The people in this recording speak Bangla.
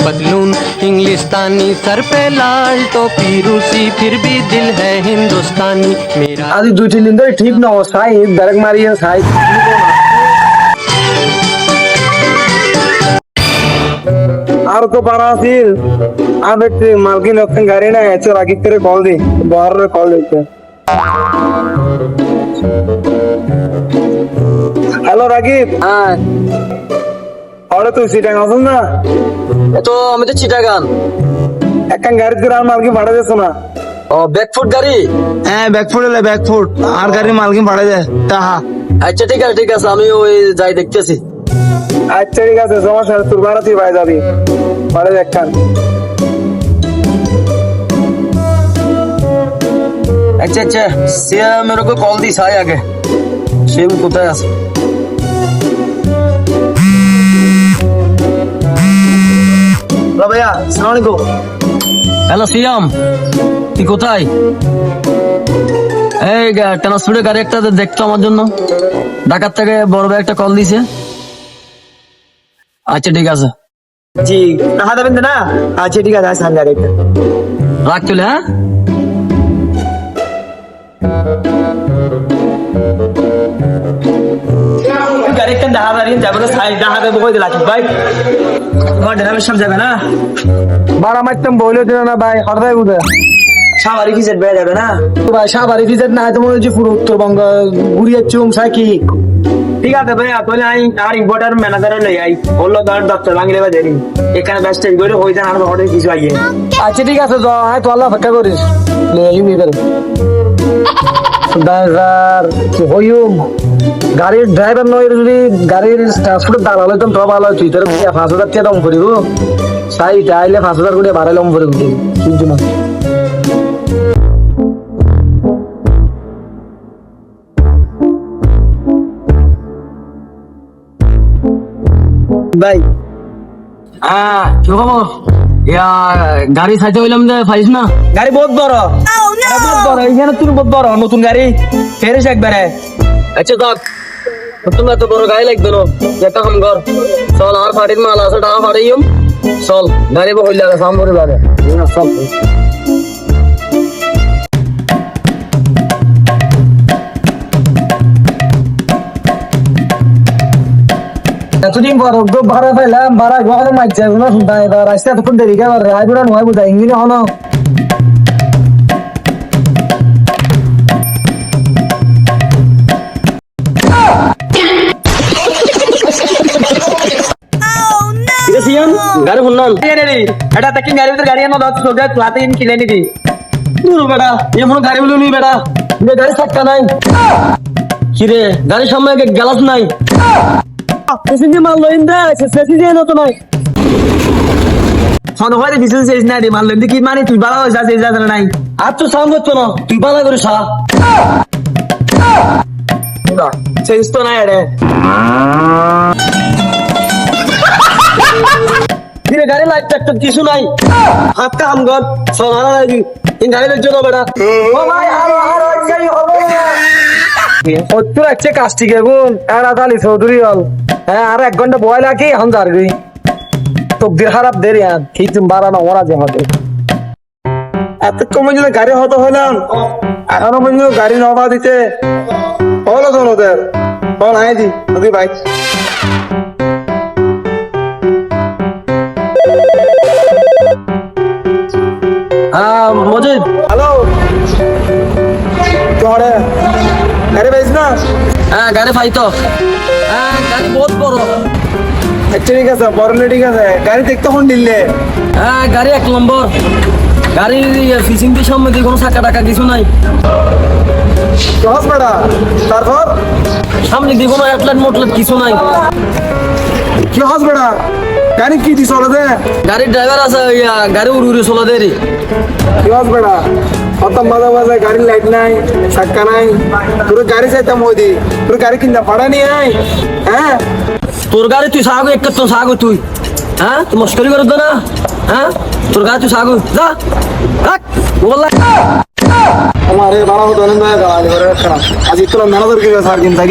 पतलून इंग्लिस्तानी सर पे लाल टोपी रूसी फिर भी दिल है हिंदुस्तानी मेरा আজি 2-3 দিন ধরে ঠিক না সাই ব্যারেক মারিয়ে সাই আর তো পারা আছিল আর একটু মালকিন ওখান গাড়ি না এসে রাকিব করে কল দি বহরের কল দিতে হ্যালো রাকিব হ্যাঁ আরে তুই সিটাং আসুন না তো আমি তো চিটাগান একখান গাড়ি করে আর মালকিন ভাড়া দিছ না ও ব্যাকফুট গাড়ি হ্যাঁ ব্যাকফুট এলে ব্যাকফুট আর গাড়ির মালকিন ভাড়া দে তাহা আচ্ছা ঠিক আছে আমি ওই যাই দেখতেছি আচ্ছা ঠিক আছে সমস্যা তোর ভাড়া তুই ভাই যাবি ভাড়া দে একখান अच्छा सिया मेरे को कॉल दी साई आगे शिव কোথায় আছে হ্যালো ভাইয়া আসসালামু আলাইকুম হ্যালো সিয়াম তুই কোথায় এই ট্রান্সপোর্টের গাড়ি একটা দেখতো আমার জন্য ঢাকা থেকে বড় ভাই একটা কল দিছে আচ্ছা ঠিক আছে জি টাকা দেবেন না আচ্ছা ঠিক আছে আসেন গাড়িটা রাখ চলে হ্যাঁ গাড়িটা দেখা দাঁড়িয়ে যাবে না সাইড দেখা দেবো কই দিলা ভাই আমার ড্রাইভার সব যাবে না বাড়া মারতাম বইলে দিল না ভাই হরদাই বুঝে সাবারি ভিজিট বেড়ে যাবে না তো ভাই সাবারি ভিজিট না তো মনে হচ্ছে পুরো উত্তরবঙ্গ ঘুরিয়ে চুম সাকি ঠিক আছে ভাই তাহলে আমি আর ইম্পোর্টার ম্যানেজারে লই আই বললো ধর দপ্তর ভাঙলে বা দেরি এখানে ব্যস্ত করে হয়ে যান আর অর্ডার কিছু আইয়ে আচ্ছা ঠিক আছে তো হ্যাঁ তো আল্লাহ অপেক্ষা করিস ড্রাইভার হইম গাড়ির ড্রাইভার নয় যদি গাড়ির ট্রান্সপোর্টের দালাল হইতাম তো ভালো তুই তোর 5,000 টাকা দাম করিব সাই আইলে 5,000 করে বাড়াইলে দাম করে দিবি কিন্তু না ভাই কি খবর ইয়া গাড়ি সাইতে হইলাম যে পাইস না গাড়ি বহুত বড় বহুত বড় এখানে তুই বহুত বড় নতুন গাড়ি ফেরেস একবারে আচ্ছা দেখ তুমি এত বড় গাড়ি লাগবে না একটা কাম কর চল আর ফাটির মাল আছে টাকা ফাটাইম চল গাড়ি বই লাগে সামনে লাগে চল এতদিন পর ভাড়া পাইলাম ভাড়া ঘরে মাইছে না শুনতাম এবার রাস্তা এতক্ষণ দেরি কে রায় বুড়া নয় বুঝা ইঞ্জিনে হনো গাড়ি শুনলাম এটা তাকে গাড়ির ভিতরে গাড়ি আনো দশ সোজা প্লাতে কিনে নিবি দূর বেটা এমন গাড়ি বলে নি বেটা গাড়ি চাক্কা নাই কিরে গাড়ির সামনে গ্যালাস নাই সেসিনে মাল লইন দে সেসিনে নো তো নাই ফোন হইলে বিশেষ সেস না দি মাল লইন কি মানে তুই বালা হইছা সেস জানা নাই আর তো সাউন্ড করতো না তুই বালা করে সা সেস তো নাই রে কিরে গাড়ি লাইট একটা কিছু নাই হাত কাম কর সোনা লাগি এই গাড়ি লইছো না বেটা ও ভাই আরো গাড়ি হবে ওত্তর আছে কাস্টি গেগুন এরা তালি চৌধুরী হল হ্যাঁ আর 1 ঘন্টা বয় লাগে এখন যারবি তকদির খারাপ দেরি আর ঠিক বাড়ানো ওরা যে হবে এত কমে যদি গাড়ি হতো হইলাম এখনো পর্যন্ত গাড়ি নবা দিতে হলো তো ওদের বল আই দি নদী ভাই হ্যাঁ মজিদ হ্যালো তোরে গাড়ি পাইছ না হ্যাঁ গাড়ি পাইতো হ্যাঁ গাড়ি বহুত বড় আচ্ছা ঠিক আছে বড়লে ঠিক আছে গাড়ি দেখতে কোন দিলে হ্যাঁ গাড়ি 1 নম্বর গাড়ির ফিসিং টি সম্বন্ধে কোনো টাকা টাকা কিছু নাই সহজ বেটা তারপর সামনে দিয়ে কোনো অ্যাটলাট মোটলাট কিছু নাই কি সহজ বেটা গাড়ি কি দি চলে দে গাড়ির ড্রাইভার আছে গাড়ি উড়ে চলে দেরি কি সহজ বেটা কত মাঝে মাঝে গাড়ির লাইট নাই চাক্কা নাই তোর গাড়ি চাইতাম ওই দি তোর গাড়ি কিনতে ভাড়া নিয়ে আয় হ্যাঁ তোর গাড়ি তুই সাগো এক তো সাগো তুই হ্যাঁ তুই মস্করি করে দে না হ্যাঁ তোর গাড়ি তুই সাগো যা রাখ বললা हमारे बड़ा हो तो गाड़ी आज इतना मेहनत करके सार दिन तक